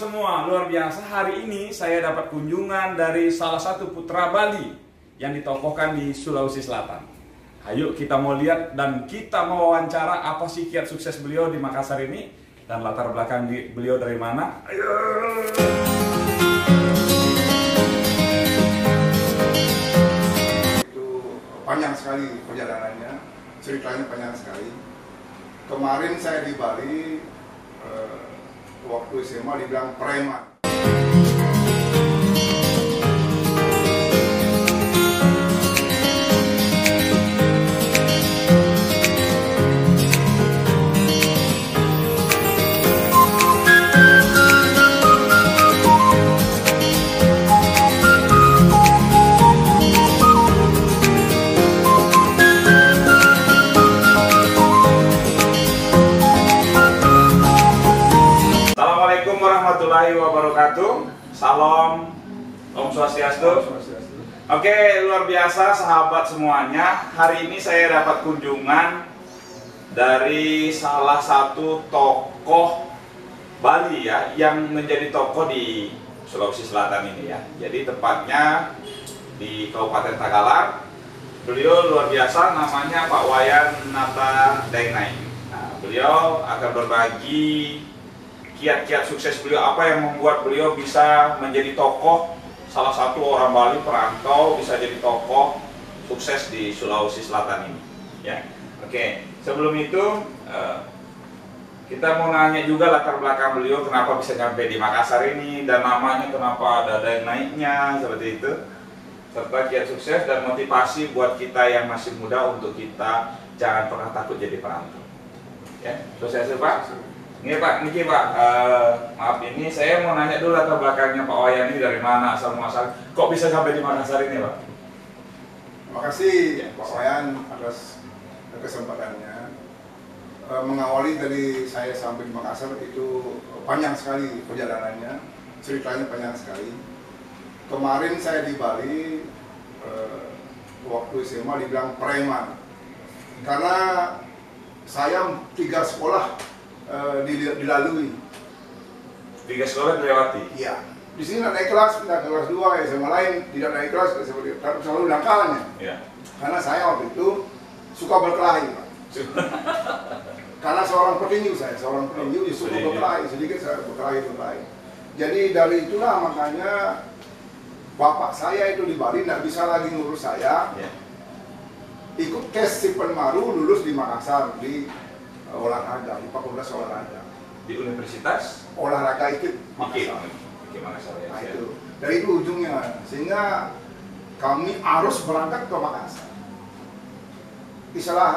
semua, luar biasa. Hari ini saya dapat kunjungan dari salah satu putra Bali yang ditokohkan di Sulawesi Selatan. Ayo kita mau lihat dan kita mau wawancara apa sih kiat sukses beliau di Makassar ini dan latar belakang beliau dari mana. Ayo. Itu panjang sekali perjalanannya, ceritanya panjang sekali. Kemarin saya di Bali, waktu SMA dibilang preman. Assalamualaikum warahmatullahi wabarakatuh. Salam, Om Swastiastu. Oke, luar biasa sahabat semuanya. Hari ini saya dapat kunjungan dari salah satu tokoh Bali ya, yang menjadi tokoh di Sulawesi Selatan ini ya. Jadi tepatnya di Kabupaten Takalar. Beliau luar biasa, namanya Pak Wayan Nata Dainai. Nah, beliau akan berbagi kiat-kiat sukses beliau, apa yang membuat beliau bisa menjadi tokoh, salah satu orang Bali perantau bisa jadi tokoh sukses di Sulawesi Selatan ini ya. Oke, sebelum itu kita mau nanya juga latar belakang beliau, kenapa bisa sampai di Makassar ini dan namanya kenapa ada naiknya seperti itu, serta kiat sukses dan motivasi buat kita yang masih muda untuk kita jangan pernah takut jadi perantau ya. Sukses Pak. Ini Pak, maaf ini saya mau nanya dulu latar belakangnya Pak Wayan ini dari mana, asal muasal, kok bisa sampai di Makassar ini Pak? Terima kasih Pak Wayan atas kesempatannya. Mengawali dari saya sampai di Makassar itu panjang sekali perjalanannya, ceritanya panjang sekali. Kemarin saya di Bali, waktu SMA dibilang preman, karena saya 3 sekolah dilalui. 3 sekolah dilewati? Iya. Di sini naik kelas, pindah ke kelas 2, SMA lain tidak naik kelas, seperti selalu dangkalannya. Iya. Karena saya waktu itu suka berkelahi, Pak. Karena seorang petinju saya, seorang petinju suka berkelahi, sedikit saya berkelahi. Jadi dari itulah makanya bapak saya itu di Bali tidak bisa lagi ngurus saya. Iya. Ikut tes si Penmaru, lulus di Makassar di olahraga, di fakultas olahraga di Universitas Olahraga itu Makassar. Ya, nah itu dari itu ujungnya, sehingga kami harus berangkat ke Makassar. Istilah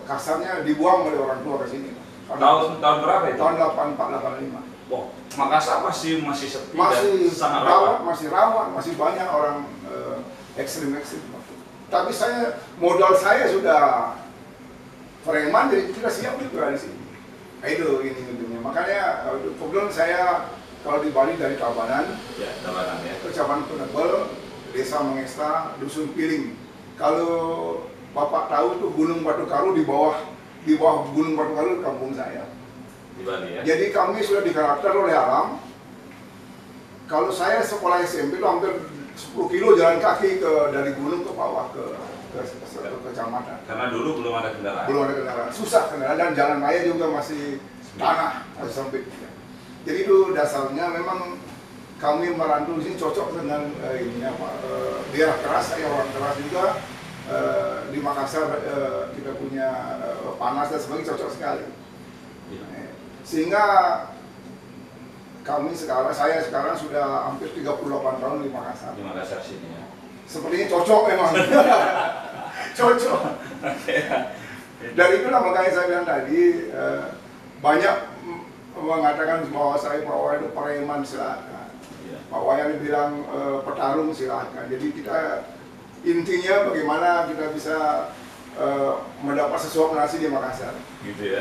kasarnya dibuang oleh orang tua ke sini. Tahun berapa itu? Tahun 84-85. Wah, Makassar masih sepi, masih sangat rawan, masih banyak orang ekstrim. Tapi modal saya sudah preman, jadi kita siap juga di sini. Nah, itu ini ujungnya. Makanya kebetulan saya kalau di Bali dari Tabanan, ya, Kecamatan Penebel, Desa Mengesta, Dusun Piling. Kalau Bapak tahu tuh Gunung Batu Karu di bawah Gunung Batu Karu kampung saya. Di Bali ya. Jadi kami sudah dikarakter oleh alam. Kalau saya sekolah SMP itu hampir 10 kilo jalan kaki dari gunung ke bawah ke kecamatan. Karena dulu belum ada kendaraan. Belum ada kendaraan, susah kendaraan, dan jalan raya juga masih tanah, masih sempit. Jadi itu dasarnya memang kami merantau di sini cocok dengan daerah keras, saya orang keras juga. Di Makassar kita punya panas dan sebagainya, cocok sekali. Sehingga saya sekarang sudah hampir 38 tahun di Makassar. Di Makassar sini ya. Sepertinya cocok memang. Cocok. Dari itulah makanya saya bilang tadi, banyak mengatakan bahwa saya Pak Wayan itu preman, silakan. Pak Wayan bilang petarung, silakan. Jadi kita intinya bagaimana kita bisa mendapat sesuap nasi di Makassar. Gitu ya.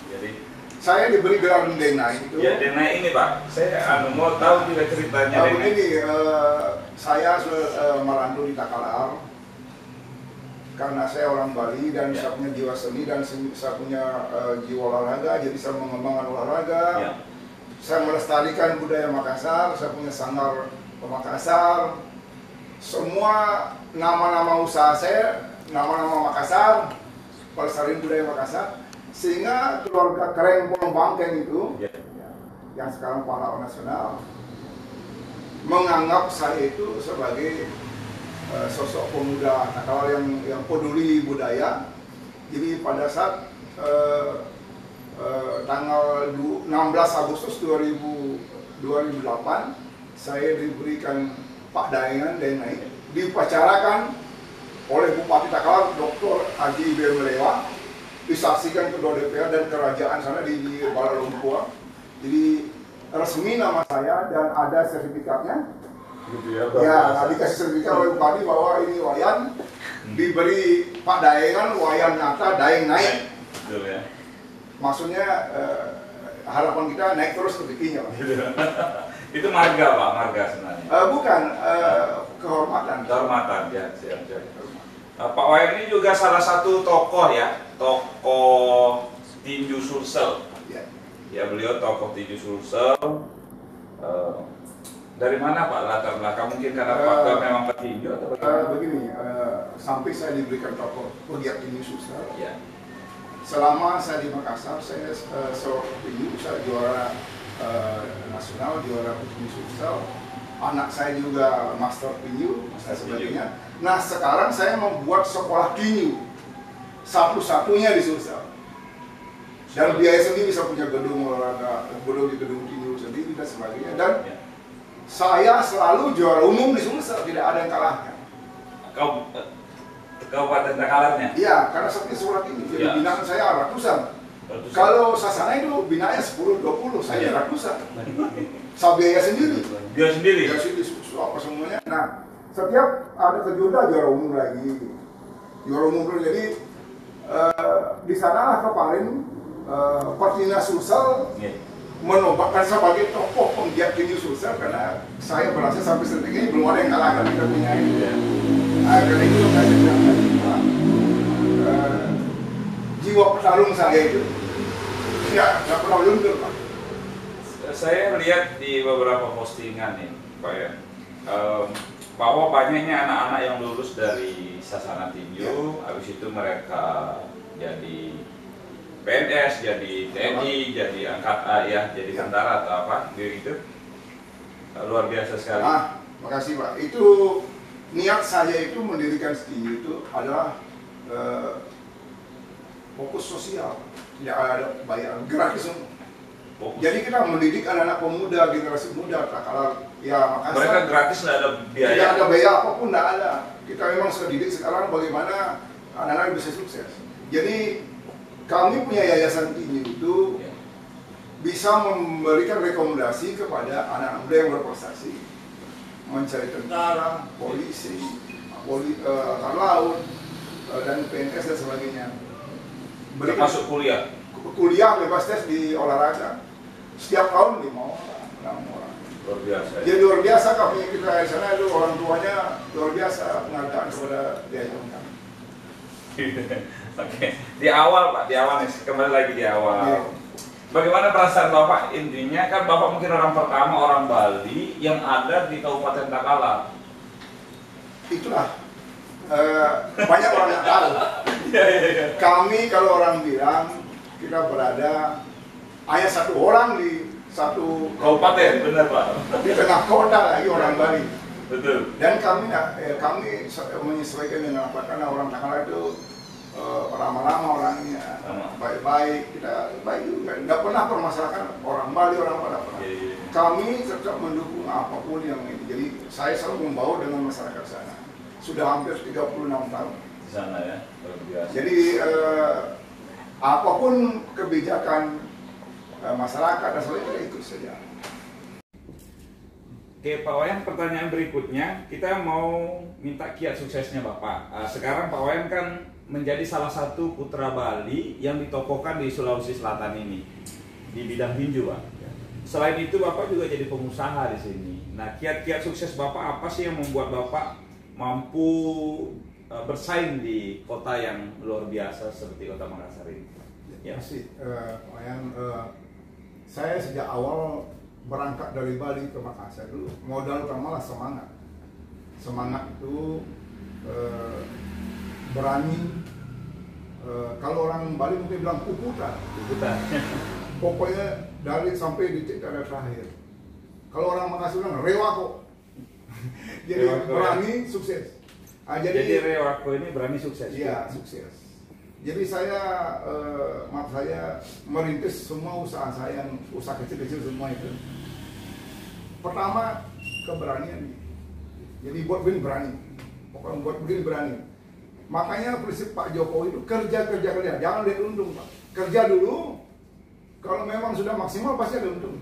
Jadi saya diberi gelar Denai itu. Ya, Denai ini Pak, saya mau tahu juga ceritanya. Tahun ini saya merantau di Takalar karena saya orang Bali dan saya punya jiwa seni dan saya punya jiwa olahraga, jadi saya mengembangkan olahraga. saya melestarikan budaya Makassar, saya punya sanggar Makassar. Semua nama-nama usaha saya, nama-nama Makassar, pelestarian budaya Makassar. Sehingga keluarga keren Polong Bangkeng itu, yang sekarang pahlawan nasional, menganggap saya itu sebagai sosok pemuda nakal yang peduli budaya. Jadi pada saat tanggal 16 Agustus 2008 saya diberikan Pak Daengan naik, diupacarakan oleh Bupati Takalar Dr. Haji B. Melewa, disaksikan kedua DPR dan kerajaan sana di Kuala Lumpur. Jadi resmi nama saya dan ada sertifikatnya. Ya, dikasih sertifikat oleh Bupati bahwa ini wayan, diberi Pak Daengan wayan nyata Daeng naik. Betul ya. Maksudnya harapan kita naik terus rezekinya, Pak. Itu marga, Pak, marga sebenarnya. Bukan, kehormatan. Kehormatan, ya, siap. Pak Wayan ini juga salah satu tokoh ya, tokoh tinju Sulsel. Ya, beliau tokoh tinju Sulsel. Dari mana Pak latar belakang? Mungkin karena Pak memang petinju atau bagaimana? Begini, sampai saya diberikan tokoh pegiat tinju Sulsel. Ya. Selama saya di Makassar, saya seorang petinju, saya juara nasional, juara petinju Sulsel. Anak saya juga master tinju, dan sebagainya. Nah, sekarang saya membuat sekolah tinju satu-satunya di Sulsel. Dan biaya sendiri, bisa punya gedung olahraga, gedung tinju sendiri dan sebagainya. Dan saya selalu juara umum di Sulsel, tidak ada yang kalahkan. Kabupaten Takalarnya? Iya, karena seperti surat ini, jadi binaan saya ratusan. Kalau Sasana itu binaannya 10-20, saya ratusan. Saya biaya sendiri. Biaya sendiri? Biaya sendiri, apa semuanya. Nah, setiap ada kejuaraan juara umum lagi. Juara umum dulu, jadi di sanalah kemarin Pertina Sulsel menobatkan sebagai tokoh penggiat tinju Sulsel, karena saya merasa sampai sedetik ini belum ada yang kalahkan kita punya ini. Karena itu saya bilang tadi, jiwa petarung saya itu tidak pernah luntur, Pak. Saya lihat di beberapa postingan nih, Pak ya, bahwa banyaknya anak-anak yang lulus dari Sasana Tinju, habis itu mereka jadi PNS, jadi TNI, jadi jadi tentara atau apa gitu. Luar biasa sekali. Makasih Pak. Itu niat saya itu mendirikan tinju itu adalah fokus sosial, tidak ada bayaran, gratis semua. Jadi kita mendidik anak-anak pemuda, generasi muda, Takalar, ya Makassar. Mereka gratis, tidak ada biaya. Tidak ada biaya apapun, tidak ada. Kita memang sudah didik sekarang bagaimana anak-anak bisa sukses. Jadi kami punya yayasan tinju itu bisa memberikan rekomendasi kepada anak-anak muda yang berprestasi, mencari tentara, polisi, angkatan laut, dan PNS dan sebagainya. Termasuk kuliah. Kuliah bebas tes di olahraga. Setiap tahun 5 orang, 6 orang. Luar biasa. Jadi luar biasa kami kita di sana itu orang tuanya luar biasa penghargaan kepada yayasan kami. Oke, di awal Pak, nih, kembali lagi di awal. Bagaimana perasaan Bapak? Intinya kan Bapak mungkin orang pertama, orang Bali yang ada di Kabupaten Takalar. Itulah banyak orang yang tahu. Kami kalau orang bilang kita berada hanya satu orang di satu kabupaten, benar Pak. Di tengah kota lagi orang Bali. Betul. Dan kami menyesuaikan dengan apa, karena orang Takalar itu ramah-ramah orangnya, baik-baik, kita baik juga, nggak pernah permasalahkan orang Bali, orang pada pernah. Kami tetap mendukung apapun yang ini. Jadi saya selalu membawa dengan masyarakat sana. Sudah hampir 36 tahun di sana ya, luar biasa. Jadi apapun kebijakan masyarakat dan sebagainya itu saja. Oke Pak Wayan, pertanyaan berikutnya kita mau minta kiat suksesnya Bapak. Sekarang Pak Wayan kan menjadi salah satu putra Bali yang ditokohkan di Sulawesi Selatan ini di bidang tinju, Pak. Selain itu Bapak juga jadi pengusaha di sini. Nah, kiat-kiat sukses Bapak apa sih yang membuat Bapak mampu bersaing di kota yang luar biasa seperti Kota Makassar ini? Ya sih, Wayan, saya sejak awal berangkat dari Bali ke Makassar dulu modal utama lah semangat itu berani. Kalau orang Bali mungkin bilang kuputan. Pokoknya dari sampai di titik terakhir. Kalau orang Makassar bilang rewako. Jadi berani sukses. Jadi rewako ini berani sukses. Iya, sukses. Jadi saya merintis semua usaha saya, usaha kecil-kecil semua itu. Pertama keberanian. Jadi buat begini berani. Pokoknya buat begini berani. Makanya prinsip Pak Jokowi itu kerja, jangan lihat untung Pak. Kerja dulu, kalau memang sudah maksimal pasti ada untung.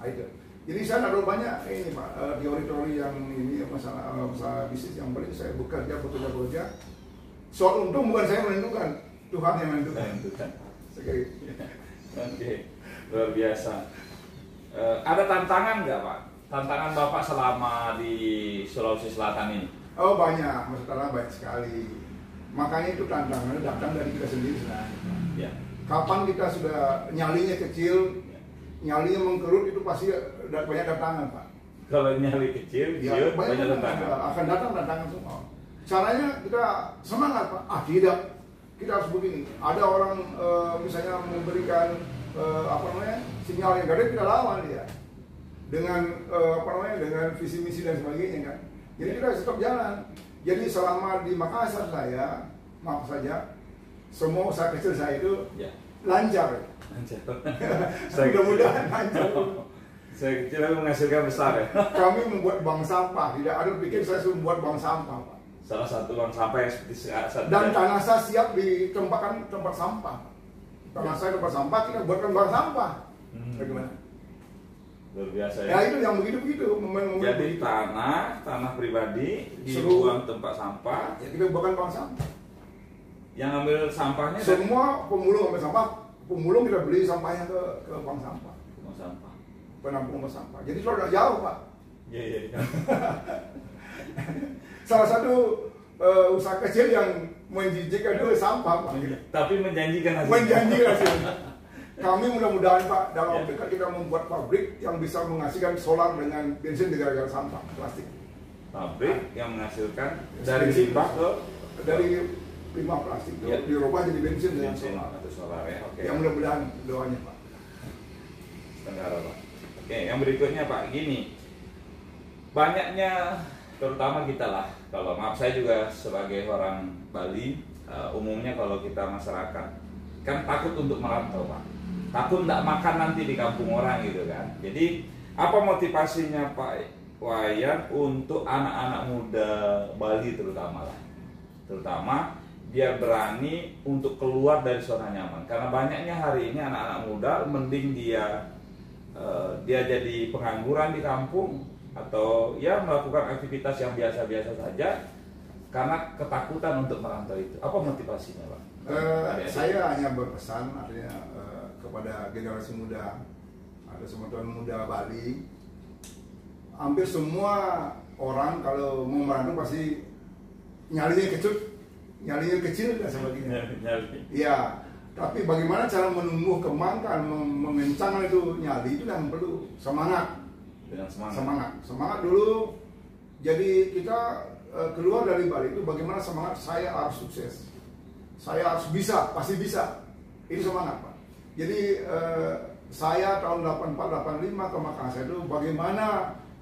Itu. Jadi saya ada banyak ini Pak, teori-teori yang ini masalah bisnis yang penting saya bekerja. Soal untung bukan saya menentukan, Tuhan yang menentukan. Oke, luar biasa. Ada tantangan nggak Pak? Tantangan Bapak selama di Sulawesi Selatan ini? Oh banyak, masalah banyak sekali. Makanya itu tantangannya datang dari kita sendiri sebenarnya. Ya. Kapan kita sudah nyalinya kecil, nyalinya mengkerut itu pasti banyak tantangan Pak. Kalau nyali kecil, ya, banyak tantangan. Akan datang tantangan semua. Caranya kita semangat Pak. Tidak, kita harus begini. Ada orang misalnya memberikan sinyal yang gede, kita lawan dia dengan dengan visi misi dan sebagainya kan. Jadi kita tetap jalan. Jadi selama di Makassar saya, maaf saja, semua usaha kecil saya itu lancar. Mudah-mudahan lancar. Saya kecil menghasilkan besar ya. Kami membuat bank sampah, tidak ada pikir saya sudah membuat bank sampah Pak. Salah satu bank sampah yang seperti saat dan tanah saya siap ditempatkan tempat sampah. Tanah saya tempat sampah, kita buatkan bank sampah. Bagaimana? Luar biasa ya. Ya itu yang begitu-begitu. Jadi tanah pribadi dibuang tempat sampah. Ya kita bukan bank sampah. Yang ambil sampahnya semua pemulung ambil sampah, pemulung kita beli sampahnya ke bank sampah. Bank sampah. Penampung sampah. Jadi sudah jauh Pak. Iya. Salah satu usaha kecil yang menjijikkan itu sampah Pak. Tapi menjanjikan hasilnya. Menjanjikan hasilnya. Kami mudah-mudahan Pak dalam waktu dekat kita membuat pabrik yang bisa menghasilkan solar dengan bensin gara-gara sampah plastik. Pabrik yang menghasilkan dari limbah dari limbah plastik itu dirubah jadi bensin dengan solar. Atau solar ya. Oke. Yang mudah-mudahan doanya Pak. Tenggara Pak. Oke, yang berikutnya Pak gini. Banyaknya terutama kita lah. Kalau maaf saya juga sebagai orang Bali, umumnya kalau kita masyarakat kan takut untuk merantau Pak. Takut tidak makan nanti di kampung orang gitu kan. Jadi apa motivasinya Pak Wayan untuk anak-anak muda Bali terutama lah, terutama biar berani untuk keluar dari zona nyaman. Karena banyaknya hari ini anak-anak muda mending dia jadi pengangguran di kampung atau ya melakukan aktivitas yang biasa-biasa saja karena ketakutan untuk merantau itu. Apa motivasinya Pak? Saya hanya berpesan artinya kepada generasi muda, ada semua teman muda Bali, hampir semua orang kalau mau merantau pasti nyalinya kecil dan sebagainya. Iya, tapi bagaimana cara menumbuh kembangkan, mengencangkan itu nyali itu yang perlu semangat. Dengan semangat dulu. Jadi kita keluar dari Bali itu bagaimana semangat saya harus sukses. Saya harus bisa, pasti bisa. Itu semangat Pak. Jadi saya tahun 84-85 ke Makassar itu bagaimana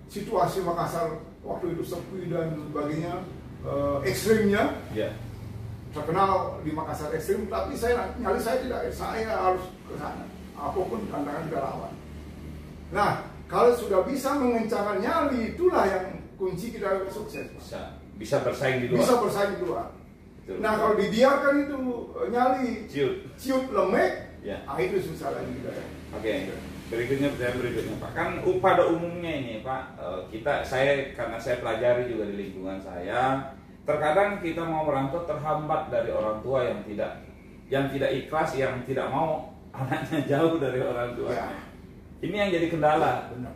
situasi Makassar waktu itu sepi dan sebagainya, ekstrimnya. Terkenal di Makassar ekstrim, tapi saya tidak, saya harus ke sana. Apapun tantangan kita lawan. Nah, kalau sudah bisa mengencangkan nyali, itulah yang kunci kita sukses. Bisa bersaing di luar. Bisa bersaing di luar. Nah kalau dibiarkan itu nyali ciut lemek, itu susah lagi kita. Oke. Berikutnya Pak, kan pada umumnya ini Pak, karena saya pelajari juga di lingkungan saya, terkadang kita mau merantau terhambat dari orang tua yang tidak ikhlas, yang tidak mau anaknya jauh dari orang tua. Ini yang jadi kendala. Benar.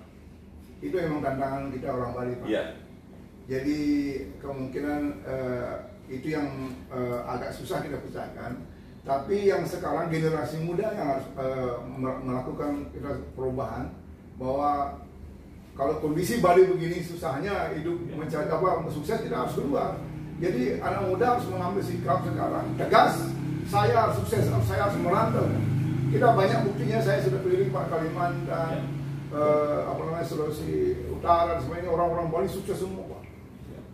Itu emang tantangan kita orang Bali Pak. Jadi kemungkinan itu yang agak susah kita pecahkan. Tapi yang sekarang generasi muda yang harus melakukan perubahan, bahwa kalau kondisi Bali begini susahnya hidup mencari sukses tidak harus keluar. Jadi anak muda harus mengambil sikap sekarang tegas. Saya harus sukses, saya harus merantau. Kita banyak buktinya, saya sudah keliling Pak Kalimantan, Sulawesi Utara, dan sebagainya. Orang-orang Bali sukses semua Pak.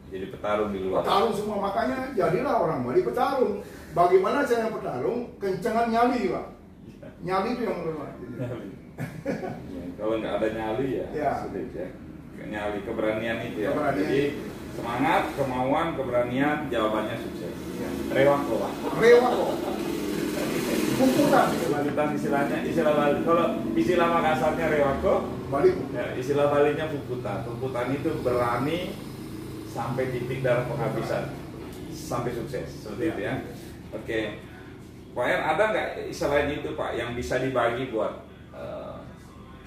Jadi petarung di luar. Petarung semua, makanya jadilah orang Bali petarung. Bagaimana cara petarung? Kencengan nyali Pak. Nyali itu yang berubah. Kalau nggak ada nyali ya, sulit ya. Nyali keberanian itu ya. Jadi semangat, kemauan, keberanian, jawabannya sukses. Ya. Rewako Pak. Rewako. Puputan istilahnya, istilah Bali. Kalau istilah Makassarnya rewako, Bali. Ya, istilah Balinya puputan. Puputan itu berani sampai titik darah penghabisan, sampai sukses, seperti itu ya. Oke, Pak Er, ada nggak selain itu Pak yang bisa dibagi buat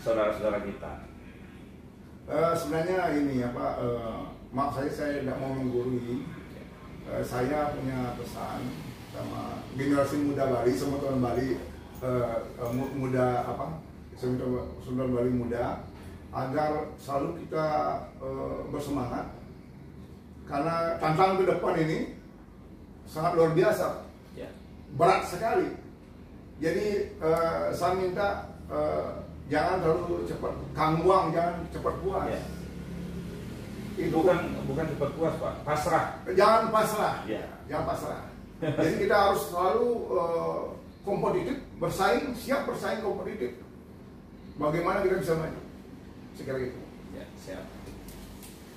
saudara-saudara kita? Sebenarnya ini ya Pak, maaf saya tidak mau menggurui. Saya punya pesan sama generasi muda Bali, semua teman Bali, semua Bali muda, agar selalu kita bersemangat, karena tantangan ke depan ini sangat luar biasa, berat sekali. Jadi saya minta jangan terlalu cepat kangguang, jangan cepat puas. Itu bukan cepat puas Pak, pasrah. Jangan pasrah, jangan pasrah. Jadi kita harus selalu kompetitif, bersaing, siap bersaing kompetitif. Bagaimana kita bisa maju? Sekira itu. Ya, siap.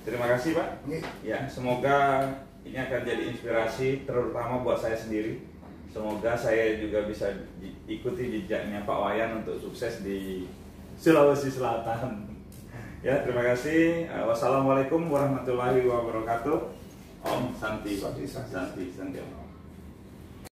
Terima kasih Pak. Ya, semoga ini akan jadi inspirasi terutama buat saya sendiri. Semoga saya juga bisa ikuti jejaknya Pak Wayan untuk sukses di Sulawesi Selatan. Ya, terima kasih. Wassalamualaikum warahmatullahi wabarakatuh. Om Santi. Santi.